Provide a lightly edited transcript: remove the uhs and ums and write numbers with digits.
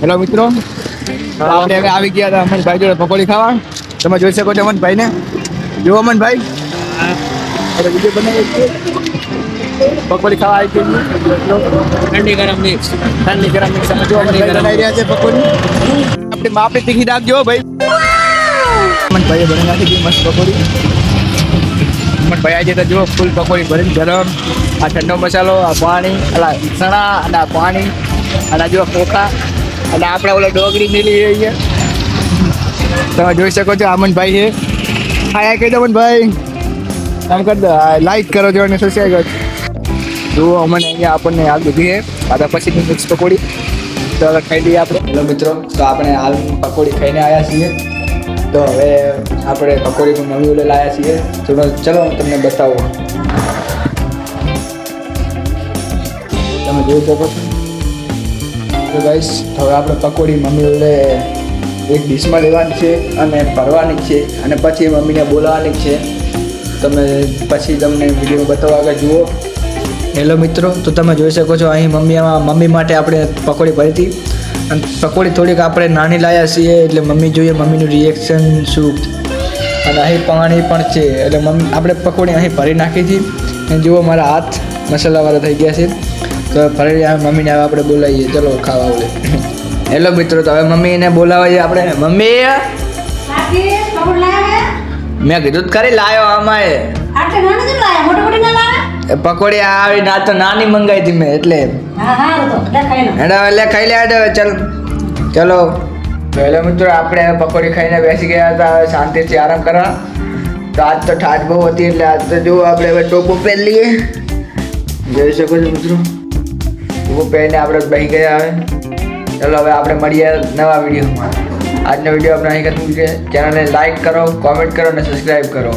Hello મિત્રો, આપણે હવે આવી ગયા હતા અમનભાઈ જોડે પકોડી ખાવા. તમે જોઈ શકો છો અમનભાઈને. જો અમનભાઈ વિડીયો બનાવી છે, પકોડી ખાવા આવી છે. ઠંડી ગરમ મિક્સ અમે જો અમનભાઈ બનાવી રહ્યા છે પકોડી. આપણી તીખી નાખજો ભાઈ. અમનભાઈએ બનાવી નાખી હતી મસ્ત પકોડી. અમનભાઈ આજે તો જો ફૂલ પકોડી ભરીને ગરમ. આ ઠંડો મસાલો, આ પાણી, અલા ચણા અને આ પાણી અને જો ખોખા અને આપણે ઓલો ડોગરી મેલી અહીંયા તમે જોઈ શકો છો. અમનભાઈ છે. હા કહી દો અમનભાઈ, આમ કરી દો, લાઈક કરો છો અને સબસ્ક્રાઈબ કરો. જુઓ અમને અહીંયા આપણને હાલ બધી છે પાછા પછીની મિક્સ પકોડી. તો હવે ખાઈ લઈએ આપણે. હેલો મિત્રો, તો આપણે હાલ પકોડી ખાઈને આવ્યા છીએ. તો હવે આપણે પકોડીનું મમ્મી ઓલે લાવ્યા છીએ. ચલો હું તમને બતાવું. તમે જોઈ શકો છો. તો ગાઈસ, હવે આપણે પકોડી મમ્મી ઓલે એક ડીશમાં લેવાની છે અને ભરવાની છે અને પછી મમ્મીને બોલાવવાની છે. તમે પછી તમને વિડીયો બતાવવા આગળ જુઓ. હેલો મિત્રો, તો તમે જોઈ શકો છો અહીં મમ્મી માટે આપણે પકોડી ભરી હતી અને પકોડી થોડીક આપણે નાની લાવ્યા છીએ એટલે મમ્મી જોઈએ મમ્મીનું રિએક્શન શું. અને અહીં પાણી પણ છે એટલે આપણે પકોડી અહીં ભરી નાખી હતી અને જુઓ મારા હાથ મસાલાવાળા થઈ ગયા છે. તો ફરી મમ્મીને હવે આપણે બોલાવીએ. ચલો ખાવા ઓલે. હેલો મિત્રો, તો હવે મમ્મીને બોલાવીએ આપણે. મમ્મી મેં કીધું કરી લાવ્યો આમાં પકોડી આવી ના તો નાની મંગાવી હતી મેં એટલે લે ખાઈ લે. ચાલ ચલો. હેલો મિત્રો, આપણે પકોડી ખાઈને બેસી ગયા હતા. હવે શાંતિથી આરામ કરવા. તો આજ તો ઠાઠ બહુ હતી એટલે આજ તો જો આપણે હવે ટોપો પહેરી લઈએ. જોઈ શકો છો મિત્રો, ટોપો પહેરીને આપણે બેસી ગયા. હવે ચલો હવે આપણે મળીએ નવા વિડીયોમાં. આજનો વિડીયો આપણે અહીં કરવું છે. ચેનલને લાઈક કરો, કોમેન્ટ કરો અને સબસ્ક્રાઈબ કરો.